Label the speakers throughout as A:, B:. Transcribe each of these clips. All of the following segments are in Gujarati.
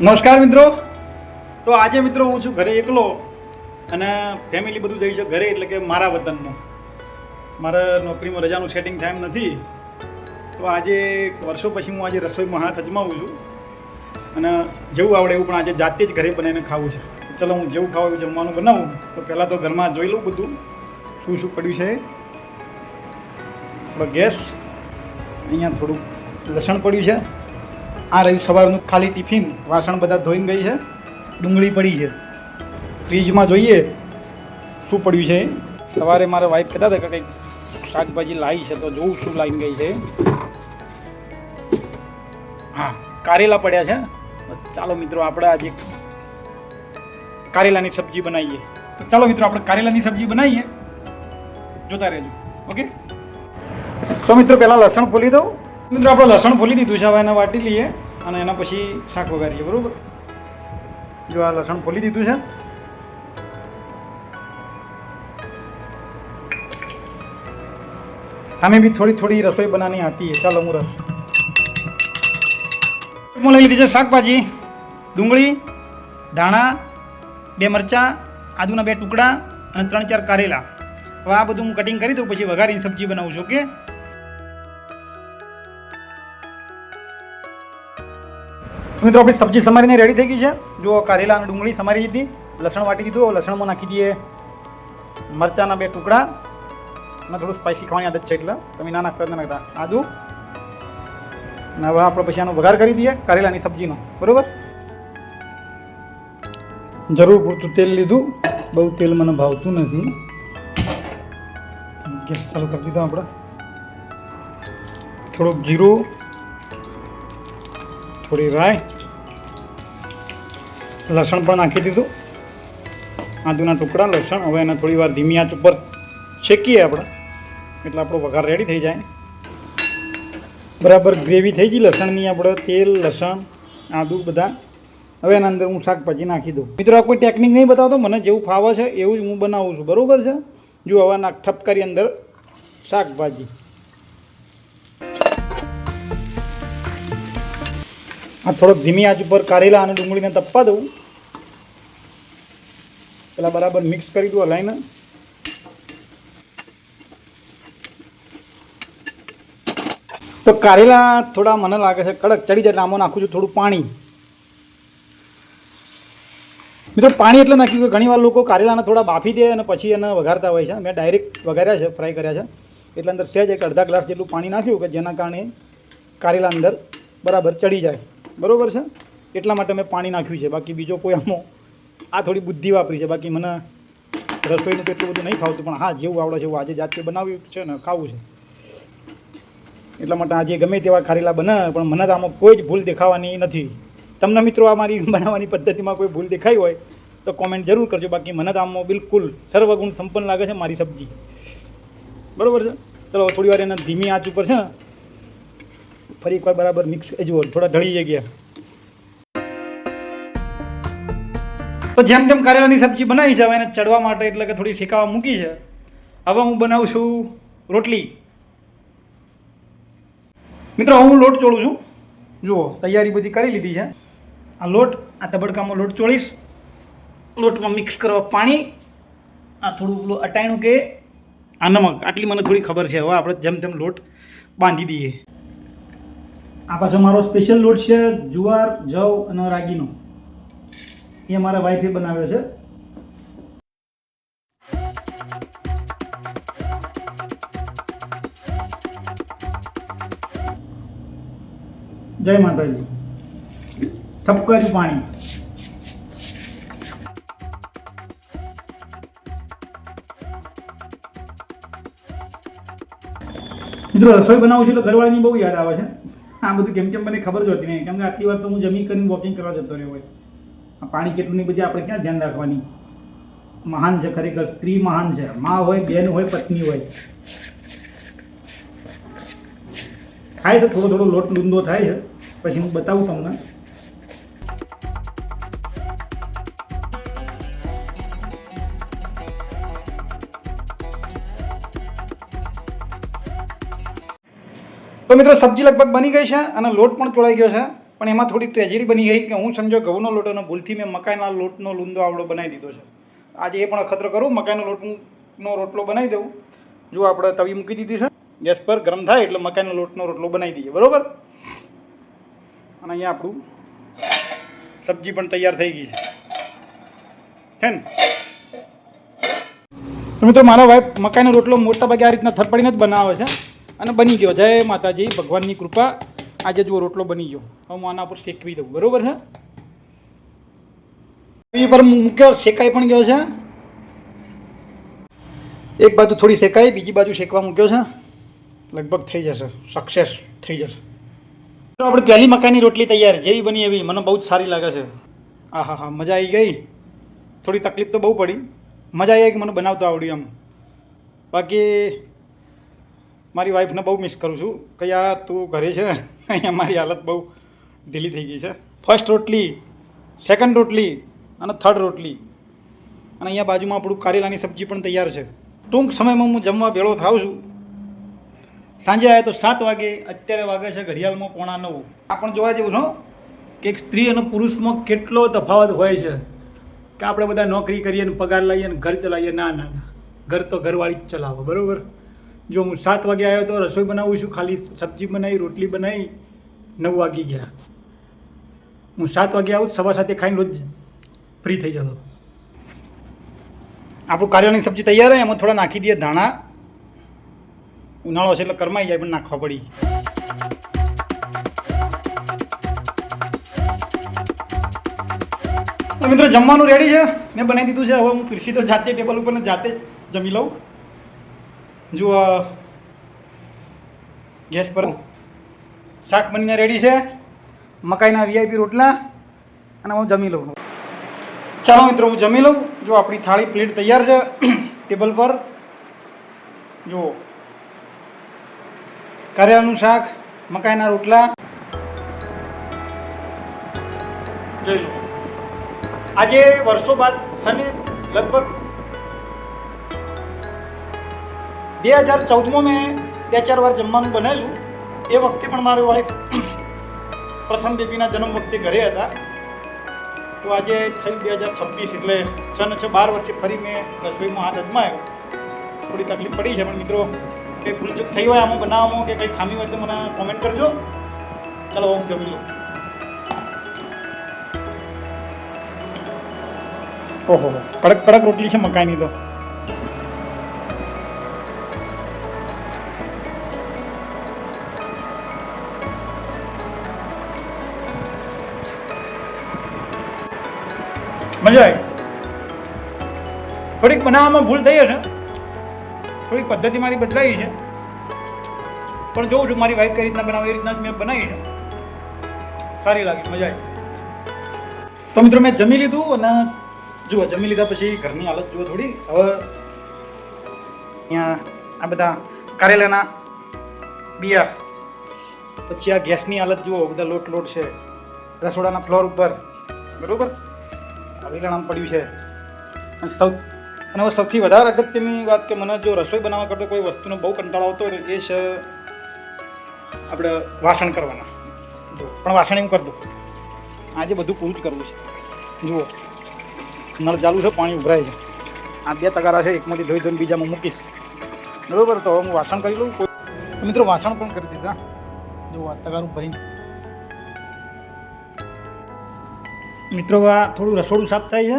A: નમસ્કાર મિત્રો. તો આજે મિત્રો હું છું ઘરે એકલો અને ફેમિલી બધું જઈ છે ઘરે, એટલે કે મારા વતનમાં. મારા નોકરીમાં રજાનું સેટિંગ થાય એમ નથી, તો આજે વર્ષો પછી હું આજે રસોઈમાં હાથ અજમાવું છું અને જેવું આવડે એવું પણ આજે જાતે જ ઘરે બનાવીને ખાવું છે. ચલો હું જેવું ખાવું એવું જમવાનું બનાવું. તો પહેલાં તો ઘરમાં જોઈ લઉં બધું શું શું પડ્યું છે. થોડો ગેસ, અહીંયા થોડું લસણ પડ્યું છે. આ રહ્યું સવારનું ખાલી ટિફિન, વાસણ બધા ધોઈને ગઈ છે. ડુંગળી પડી છે. ફ્રીજમાં જોઈએ શું પડ્યું છે. સવારે મારા વાઈફ કહેતા હતા કે કંઈક શાકભાજી લાવી છે, તો જોઉં શું લાવીને ગઈ છે. હા, કારેલા પડ્યા છે. ચાલો મિત્રો આપણે આજે કારેલાની સબ્જી બનાવીએ. તો ચાલો મિત્રો આપણે કારેલાની સબ્જી બનાવીએ, જોતા રહેજો. ઓકે, તો મિત્રો પહેલાં લસણ ફોલી દઉં. મિત્રો આપણે લસણ ફોલી દીધું છે, હવે એને વાટી લઈએ અને એના પછી શાક વઘારીએ. બરાબર, જો આ લસણ ફોલી દીધું છે. हमें भी थोड़ी थोड़ी रसोई बनानी आती है. ચાલો હું લઈ લીધી છે શાકભાજી, ડુંગળી, ધાણા, 2 મરચાં, આદુના 2 ટુકડા અને 3-4 કારેલા. હવે આ બધું હું કટિંગ કરી દઉં, પછી વઘારીને સબ્જી બનાવું છું. ઓકે, મિત્રો આપણી સબ્જી સમારીને રેડી થઈ ગઈ છે. જો કારેલા અને ડુંગળી સમારી દીધી, લસણ વાટી દીધું. લસણમાં નાખી દઈએ મરચાંના 2 ટુકડા. અને થોડું સ્પાઇસી ખાવાની આદત છે એટલે તમે ના નાખતા નાખતા આદુ. અને હવે આપણે પછી આનો વઘાર કરી દઈએ કારેલાની સબ્જીનો. બરાબર, જરૂર પૂરતું તેલ લીધું, બહુ તેલ મને ભાવતું નથી. ગેસ ચાલુ કરી દીધો આપણે. થોડુંક જીરું, થોડી રાઈ, લસણ પણ નાખી દીધું, આદુના ટુકડા, લસણ. હવે એને થોડી વાર ધીમી આંચ ઉપર શેકીએ આપણે, એટલે આપણો વઘાર રેડી થઈ જાય. બરાબર ગ્રેવી થઈ ગઈ લસણની. આપણે તેલ, લસણ, આદુ બધા. હવે એના અંદર હું શાકભાજી નાખી દઉં. મિત્રો આ કોઈ ટેકનિક નહીં બતાવતો, મને જેવું ફાવે છે એવું જ હું બનાવું છું. બરાબર છે. જો હવે ઠપકારી અંદર શાકભાજી. આ થોડોક ધીમી આંચ ઉપર કારેલા અને ડુંગળીને તપવા દઉં. પેલા બરાબર મિક્સ કરી દઉં હલાઈને. તો કારેલા થોડા મને લાગે છે કડક ચડી જાય, એટલે આમાં નાખું છું થોડું પાણી. મિત્રો પાણી એટલે નાખ્યું કે ઘણીવાર લોકો કારેલાને થોડા બાફી દે અને પછી એને વઘારતા હોય છે. મેં ડાયરેક્ટ વઘાર્યા છે, ફ્રાય કર્યા છે, એટલે અંદર સહેજ એક અડધા ગ્લાસ જેટલું પાણી નાખ્યું કે જેના કારણે કારેલા અંદર બરાબર ચડી જાય. બરાબર છે, એટલા માટે મેં પાણી નાખ્યું છે. બાકી બીજો કોઈ આમાં આ થોડી બુદ્ધિ વાપરી છે. બાકી મને રસોઈનું તો એટલું બધું નહીં ખાવતું, પણ હા જેવું આવડે છે એવું આજે જાતે બનાવ્યું છે ને ખાવું છે. એટલા માટે આજે ગમે તેવા કારેલા બને, પણ મને તો આમાં કોઈ જ ભૂલ દેખાવાની નથી. તમને મિત્રો આ મારી બનાવવાની પદ્ધતિમાં કોઈ ભૂલ દેખાઈ હોય તો કોમેન્ટ જરૂર કરજો. બાકી મને તો આમાં બિલકુલ સર્વગુણ સંપન્ન લાગે છે મારી સબ્જી. બરાબર છે. ચલો થોડી વાર એને ધીમી આંચ ઉપર છે ને ફરી એકવાર બરાબર મિક્સ જુઓ, થોડા ઢળી ગયા. તો જેમ જેમ કારેલાની સબ્જી બનાવી છે, હવે એને ચડવા માટે એટલે કે થોડી શેકાવા મૂકી છે. હવે હું બનાવું છું રોટલી. મિત્રો હું લોટ ચોળું છું. જુઓ તૈયારી બધી કરી લીધી છે. આ લોટ, આ તબડકામાં લોટ ચોળીશ. લોટમાં મિક્સ કરવા પાણી, આ થોડું અટાણું કે આ નમક, આટલી મને થોડી ખબર છે. હવે આપણે જેમ તેમ લોટ બાંધી દઈએ. આ પાછો મારો સ્પેશિયલ લોટ છે જુવાર, જવ અને રાગીનો. એ મારા વાઈફે બનાવ્યો છે. જય માતાજી. ઠપકાર્યું પાણી. મિત્રો રસોઈ બનાવું છું એટલે ઘરવાળાની બહુ યાદ આવે છે. આ બધું કેમ કેમ મને ખબર જ હોતી નહીં, કેમ કે આટલી વાર તો હું જમી કરીને વોકિંગ કરવા જતો રહ્યો હોય. આ પાણી કેટલું નહીં બધી આપણે ક્યાં ધ્યાન રાખવાની. મહાન છે ખરેખર, સ્ત્રી મહાન છે. મા હોય, બેન હોય, પત્ની હોય. થાય છે થોડો થોડો લોટ લૂંદો થાય છે, પછી હું બતાવું તમને. તો મિત્રો સબ્જી લગભગ બની ગઈ છે અને લોટ પણ ચોળાઈ ગયો છે. પણ એમાં થોડી ટ્રેજેડી બની ગઈ કે હું સમજો ઘઉંનો લોટ અને ભૂલથી મેં મકાઈના લોટનો લૂંદો આવડો બનાવી દીધો છે. આજે એ પણ અખતરો કરું, મકાઈનો લોટનો રોટલો બનાવી દઉં. જો આપણે તવી મૂકી દીધી છે, ગેસ પર ગરમ થાય એટલે મકાઈનો લોટનો રોટલો બનાવી દઈએ, બરાબર. અને અહીંયા આપણું સબ્જી પણ તૈયાર થઈ ગઈ છે ને. તો મિત્રો મારા વાઈફ મકાઈનો રોટલો મોટા ભાગે આ રીતના થરપડીને જ બનાવે છે અને બની ગયો. જય માતાજી, ભગવાનની કૃપા. આજે જુઓ રોટલો બની ગયો. હવે હું આના પર શેકવી દઉં, બરાબર છે. એ પર મૂક્યો, શેકાઈ પણ ગયો છે. એક બાજુ થોડી શેકાઈ, બીજી બાજુ શેકવા મૂક્યો છે. લગભગ થઈ જશે, સક્સેસ થઈ જશે. તો આપણે પહેલી મકાઈની રોટલી તૈયાર, જેવી બની એવી. મને બહુ જ સારી લાગે છે. હા હા હા, મજા આવી ગઈ. થોડી તકલીફ તો બહુ પડી, મજા આવી ગઈ કે મને બનાવતો આવડ્યું એમ. બાકી મારી વાઈફને બહુ મિસ કરું છું કે યાર તું ઘરે છે, અહીંયા મારી હાલત બહુ ઢીલી થઈ ગઈ છે. ફર્સ્ટ રોટલી, સેકન્ડ રોટલી અને થર્ડ રોટલી. અને અહીંયા બાજુમાં આપણું કારેલાની સબ્જી પણ તૈયાર છે. ટૂંક સમયમાં હું જમવા ભેળો થાઉં છું. સાંજે આવ્યા તો 7 વાગે, અત્યારે વાગે છે ઘડિયાળમાં 8:45. આ પણ જોવા જેવું છો કે એક સ્ત્રી અને પુરુષમાં કેટલો તફાવત હોય છે કે આપણે બધા નોકરી કરીએ ને પગાર લઈએ ને ઘર ચલાવીએ. ના ના ના, ઘર તો ઘરવાળી જ ચલાવો, બરાબર. જો હું 7 વાગે આવ્યો તો રસોઈ બનાવું છું, ખાલી સબ્જી બનાવી, રોટલી બનાવી, 9 વાગી ગયા. હું 7 વાગે આવું, 7:15 ખાઈને રોજ ફ્રી થઈ જતો. આપણું કારેલાની સબ્જી તૈયાર હોય, એમાં થોડા નાખી દઈએ ધાણા. ઉનાળો છે એટલે કરમાઈ જાય પણ નાખવા પડી. મિત્રો જમવાનું રેડી છે, મેં બનાવી દીધું છે. હવે હું પીરસી તો જાતે ટેબલ ઉપર ને જાતે જ જમી લઉં. જુઓ ગેસ પર શાક બનીને રેડી છે, મકાઈના VIP રોટલા, અને હું જમી લઉં. ચાલો મિત્રો હું જમી લઉં. જો આપણી થાળી પ્લેટ તૈયાર છે ટેબલ પર. જુઓ કારેલાનું શાક, મકાઈના રોટલા. જોઈ લો. આજે વર્ષો બાદ સને લગભગ 2014માં મેં 2-4 વાર જમવાનું બનાવેલું. એ વખતે પણ મારી વાઈફ પ્રથમ બેબીના જન્મ વખતે ઘરે હતા. તો આજે થયું 2026 એટલે 12 વર્ષે ફરી મેં રસોઈમાં હાથ અજમાયો. થોડી તકલીફ પડી છે, પણ મિત્રો કંઈ ભૂલચૂક થઈ હોય આમાં બનાવવામાં કે કંઈ ખામી હોય તો મને કોમેન્ટ કરજો. ચાલો હું જમી લઉં. ઓહો, કડક કડક રોટલી છે મકાઈની તો. મજા આવી. થોડીક બનાવવામાં ભૂલ થઈ હશે, થોડીક પદ્ધતિ મારી બદલાઈ છે, પણ જોઉં છું મારી વાઈફ કઈ રીતના બનાવે એ રીતના જ મેં બનાવી છે. સારી લાગી, મજા આવી. તો મિત્રો મેં જમી લીધું અને જુઓ જમી લીધા પછી ઘરની હાલત જુઓ થોડી. હવે અહીંયા આ બધા કારેલાના બિયા, પછી આ ગેસની હાલત જુઓ, બધા લોટ છે રસોડાના ફ્લોર ઉપર, બરાબર. વેલણ પડ્યું છે. અને હવે સૌથી વધારે અગત્યની વાત કે મને જો રસોઈ બનાવવા કરતો કોઈ વસ્તુનો બહુ કંટાળો આવતો હોય એ છે આપણે વાસણ કરવાના. જો પણ વાસણ એમ કરી દઉં, આજે બધું પૂરું જ કરવું છે. જુઓ નળ ચાલુ છે, પાણી ઉભરાય છે. આ 2 તગારા છે, એકમાંથી ધોઈને બીજામાં મૂકીશ, બરાબર. તો હવે હું વાસણ કરી લઉં. મિત્રો વાસણ પણ કરી દીધા. જો આ તગારું ભરીને. મિત્રો આ થોડું રસોડું સાફ થાય છે.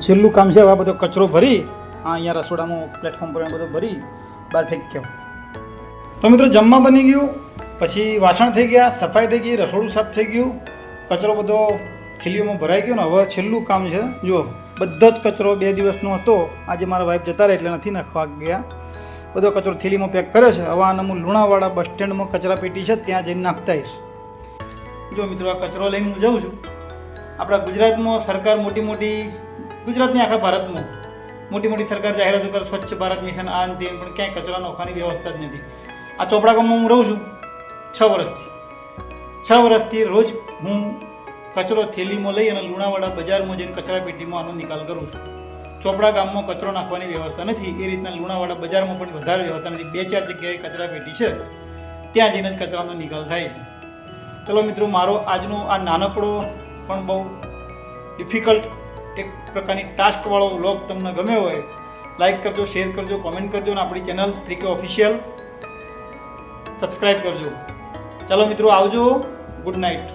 A: છેલ્લું કામ છે, હવે બધો કચરો ભરી અહીંયા રસોડામાં પ્લેટફોર્મ પર બધો ભરી બહાર ફેંક્યો. તો મિત્રો જમવા બની ગયું, પછી વાસણ થઈ ગયા, સફાઈ થઈ ગઈ, રસોડું સાફ થઈ ગયું, કચરો બધો થેલીઓમાં ભરાઈ ગયો ને હવે છેલ્લું કામ છે. જુઓ બધો જ કચરો 2 દિવસનો હતો, આજે મારા વાઈફ જતા રહે એટલે નથી નાખવા ગયા. બધો કચરો થેલીમાં પેક કરે છે. હવે આને હું લુણાવાડા બસ સ્ટેન્ડમાં કચરા પેટી છે ત્યાં જઈને નાખતા આવીશ. જો મિત્રો આ કચરો લઈને હું જાઉં છું. આપણા ગુજરાતમાં સરકાર ગુજરાતની આખા ભારતમાં મોટી સરકાર જાહેરાતો કરે, સ્વચ્છ ભારત મિશન આ તે, પણ ક્યાંય કચરા નોખવાની વ્યવસ્થા જ નથી. આ ચોપડા ગામમાં હું રહું છું 6 વર્ષથી રોજ હું કચરો થેલીમાં લઈ અને લુણાવાડા બજારમાં જઈને કચરા પેટીમાં આનો નિકાલ કરું છું. ચોપડા ગામમાં કચરો નાખવાની વ્યવસ્થા નથી, એ રીતના લુણાવાડા બજારમાં પણ વધારે વ્યવસ્થા નથી. 2-4 જગ્યાએ કચરા પેટી છે, ત્યાં જઈને જ કચરાનો નિકાલ થાય છે. ચલો મિત્રો, મારો આજનો આ નાનકડો પણ બહુ ડિફિકલ્ટ એક પ્રકારની ટાસ્કવાળો વ્લોગ તમને ગમ્યો હોય, લાઈક કરજો, શેર કરજો, કોમેન્ટ કરજો અને આપણી ચેનલ 3K ઓફિશિયલ સબસ્ક્રાઈબ કરજો. ચાલો મિત્રો, આવજો. Good night.